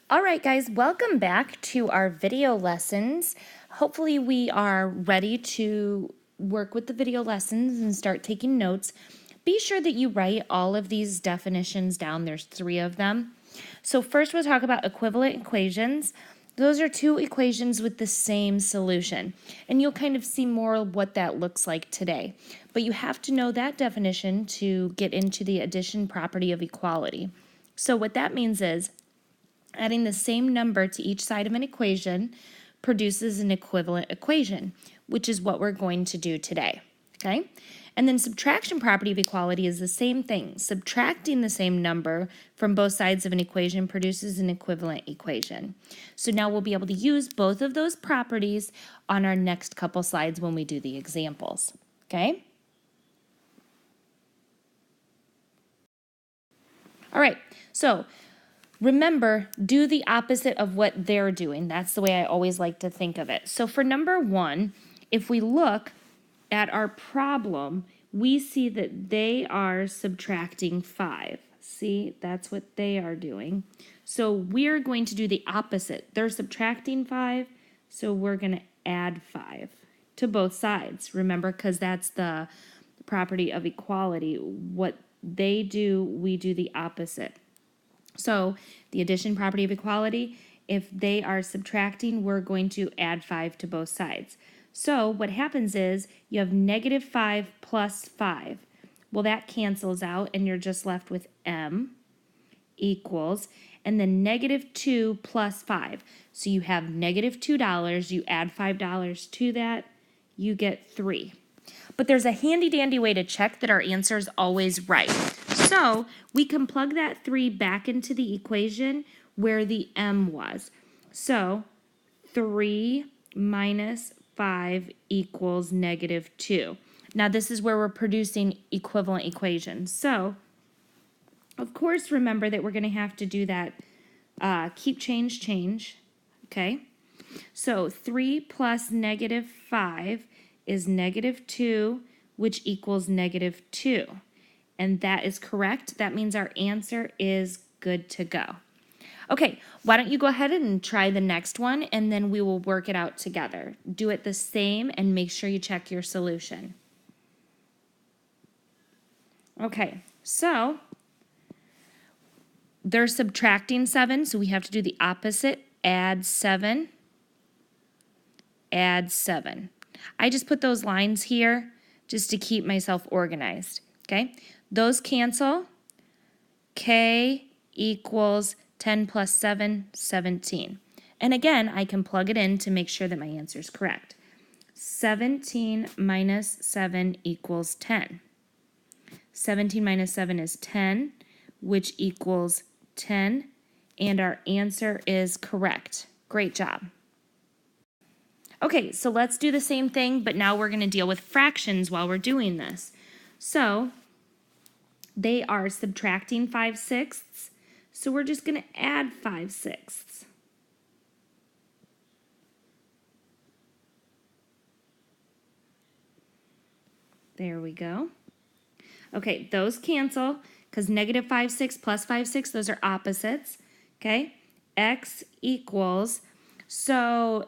All right, guys, welcome back to our video lessons. Hopefully we are ready to work with the video lessons and start taking notes. Be sure that you write all of these definitions down. There's 3 of them. So first we'll talk about equivalent equations. Those are 2 equations with the same solution. And you'll kind of see more what that looks like today. But you have to know that definition to get into the addition property of equality. So what that means is adding the same number to each side of an equation produces an equivalent equation, which is what we're going to do today, okay? And then subtraction property of equality is the same thing. Subtracting the same number from both sides of an equation produces an equivalent equation. So now we'll be able to use both of those properties on our next couple slides when we do the examples, okay? All right, so remember, do the opposite of what they're doing. That's the way I always like to think of it. So for number 1, if we look at our problem, we see that they are subtracting 5. See, that's what they are doing. So we're going to do the opposite. They're subtracting 5, so we're going to add 5 to both sides. Remember, because that's the property of equality. What they do, we do the opposite. So the addition property of equality, if they are subtracting, we're going to add 5 to both sides. So what happens is you have negative 5 plus 5. Well, that cancels out and you're just left with m equals, and then negative 2 plus 5. So you have negative $2, you add $5 to that, you get 3. But there's a handy dandy way to check that our answer is always right. So we can plug that 3 back into the equation where the m was. So 3 minus 5 equals negative 2. Now this is where we're producing equivalent equations. So of course remember that we're going to have to do that keep change, okay? So 3 plus negative 5 is negative 2, which equals negative 2. And that is correct. That means our answer is good to go. Okay, why don't you go ahead and try the next one, and then we will work it out together. Do it the same and make sure you check your solution. Okay, so they're subtracting 7, so we have to do the opposite. Add 7. Add 7. I just put those lines here just to keep myself organized, okay? Those cancel. K equals 10 plus 7, 17. And again, I can plug it in to make sure that my answer is correct. 17 minus 7 equals 10. 17 minus 7 is 10, which equals 10, and our answer is correct. Great job. Okay, so let's do the same thing, but now we're going to deal with fractions while we're doing this. So they are subtracting 5/6, so we're just going to add 5/6. There we go. Okay, those cancel because negative 5/6 plus 5/6, those are opposites. Okay, x equals, so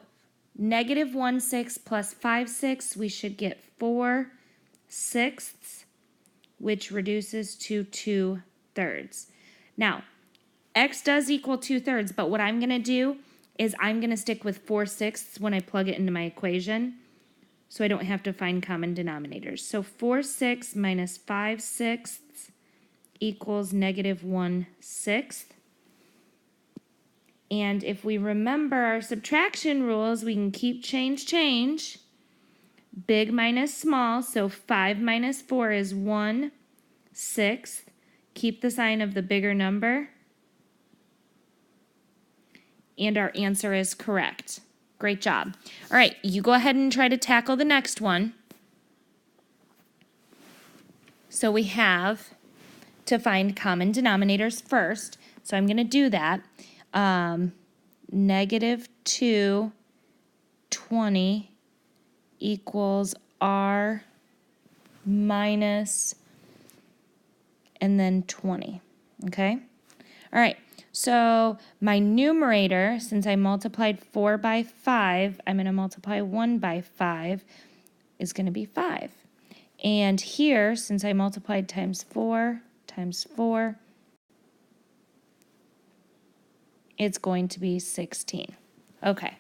negative 1/6 plus 5/6, we should get 4/6, which reduces to 2/3. Now, x does equal 2/3, but what I'm going to do is I'm going to stick with 4/6 when I plug it into my equation, so I don't have to find common denominators. So 4/6 minus 5/6 equals negative 1/6. And if we remember our subtraction rules, we can keep change. Big minus small, so 5 minus 4 is 1/6. Keep the sign of the bigger number. And our answer is correct. Great job. All right, you go ahead and try to tackle the next one. So we have to find common denominators first. So I'm going to do that. Negative 2, 20 equals r minus, and then 20, okay? All right, So my numerator, since I multiplied 4 by 5, I'm going to multiply 1 by 5, is going to be 5. And here, since I multiplied times 4, it's going to be 16. Okay,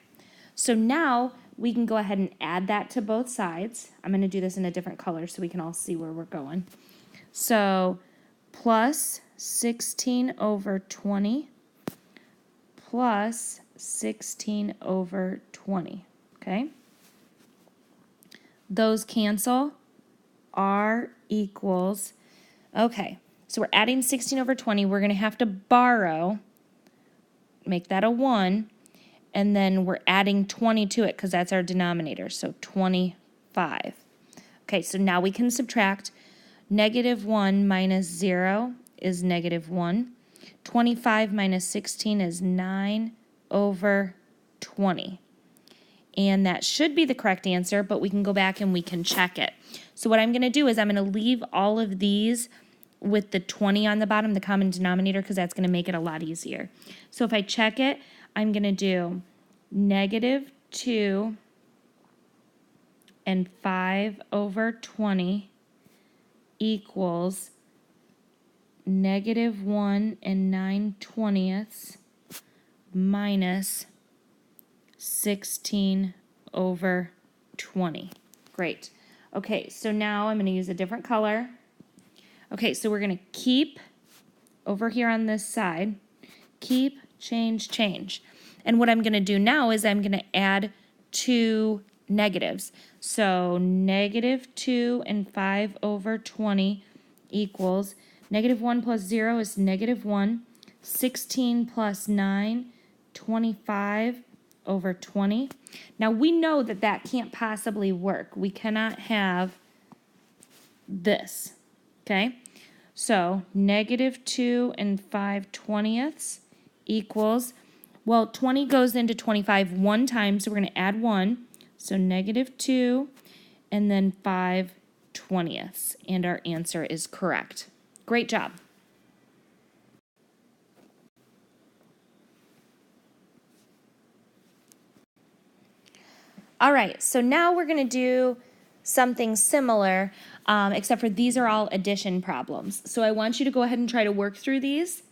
so now we can go ahead and add that to both sides. I'm going to do this in a different color so we can all see where we're going. So plus 16 over 20 plus 16 over 20, okay? Those cancel. R equals, okay, so we're adding 16 over 20. We're going to have to borrow, make that a 1, and then we're adding 20 to it because that's our denominator, so 25. Okay, so now we can subtract. Negative 1 minus 0 is negative 1. 25 minus 16 is 9 over 20. And that should be the correct answer, but we can go back and we can check it. So what I'm going to do is I'm going to leave all of these with the 20 on the bottom, the common denominator, because that's going to make it a lot easier. So if I check it, I'm going to do negative 2 and 5 over 20 equals negative 1 and 9/20 minus 16 over 20. Great. Okay, so now I'm going to use a different color. Okay, so we're going to keep over here on this side, keep, change, change. And what I'm going to do now is I'm going to add 2 negatives. So negative 2 and 5 over 20 equals negative 1 plus 0 is negative 1, 16 plus 9, 25 over 20. Now we know that that can't possibly work. We cannot have this, okay? So negative 2 and 5/20 equals, well, 20 goes into 25 one time, so we're going to add 1. So negative 2 and then 5/20, and our answer is correct. Great job. All right, so now we're going to do something similar, except for these are all addition problems. So I want you to go ahead and try to work through these,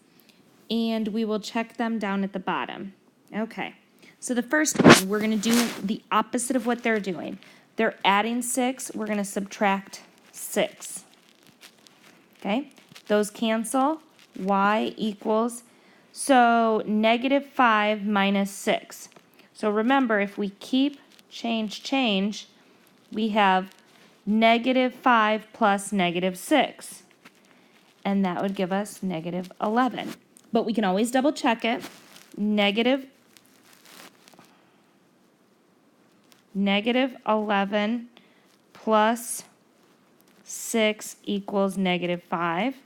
and we will check them down at the bottom. Okay, so the first one, we're going to do the opposite of what they're doing. They're adding 6, we're going to subtract 6. Okay, those cancel, y equals, so negative 5 minus 6. So remember, if we keep, change, change, we have negative 5 plus negative 6. And that would give us negative 11. But we can always double check it. Negative 11 plus 6 equals negative 5.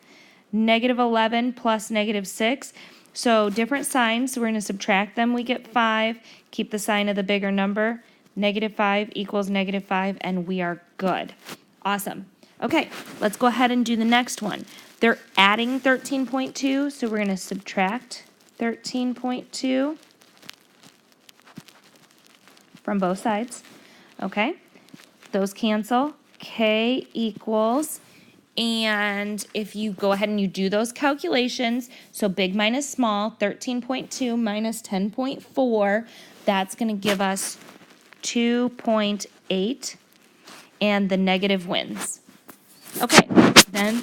Negative 11 plus negative 6. So different signs, so we're going to subtract them. We get 5. Keep the sign of the bigger number. Negative 5 equals negative 5, and we are good. Awesome. Okay, let's go ahead and do the next one. They're adding 13.2, so we're going to subtract 13.2 from both sides. Okay, those cancel. K equals, and if you go ahead and you do those calculations, so big minus small, 13.2 minus 10.4, that's going to give us 2.8, and the negative wins. Okay, then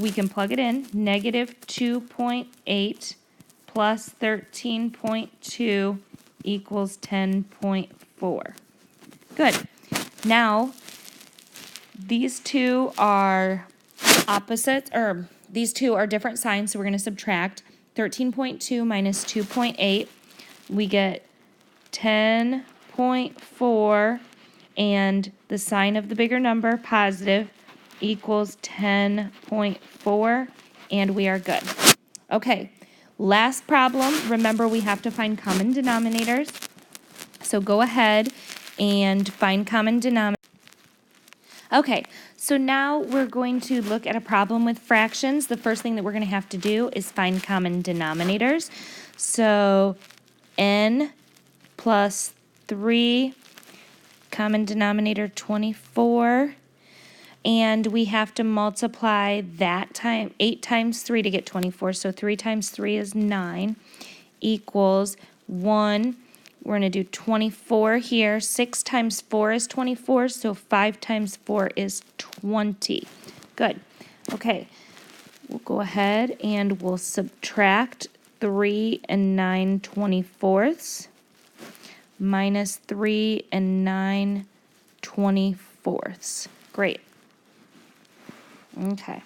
we can plug it in. Negative 2.8 plus 13.2 equals 10.4. Good. Now, these two are opposites, or these two are different signs, so we're going to subtract 13.2 minus 2.8. We get 10.4, and the sign of the bigger number, positive, equals 10.4, and we are good. Okay, last problem. Remember, we have to find common denominators. So go ahead and find common denominators. Okay, so now we're going to look at a problem with fractions. The first thing that we're going to have to do is find common denominators. So n plus 3, common denominator 24, and we have to multiply that time 8 times 3 to get 24. So 3 times 3 is 9 equals 1. We're going to do 24 here. 6 times 4 is 24, so 5 times 4 is 20. Good. Okay, we'll go ahead and we'll subtract 3 and 9 24ths minus 3 and 9 24ths. Great. Okay.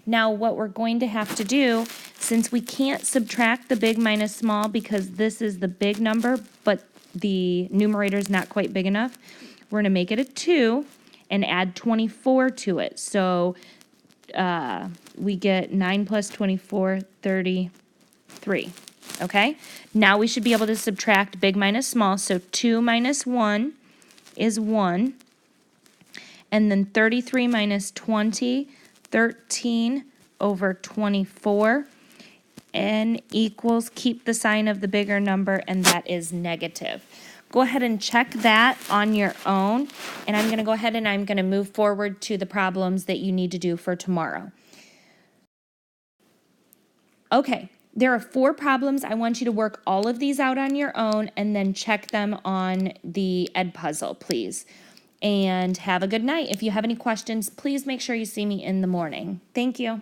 Now what we're going to have to do, since we can't subtract the big minus small because this is the big number, but the numerator is not quite big enough, we're going to make it a 2 and add 24 to it. So we get 9 plus 24, 33. Okay? Now we should be able to subtract big minus small. So 2 minus 1 is 1. And then 33 minus 20, 13 over 24. N equals, keep the sign of the bigger number, and that is negative. Go ahead and check that on your own. And I'm going to go ahead and I'm going to move forward to the problems that you need to do for tomorrow. Okay, there are 4 problems. I want you to work all of these out on your own and then check them on the Edpuzzle, please. And have a good night. If you have any questions, please make sure you see me in the morning. Thank you.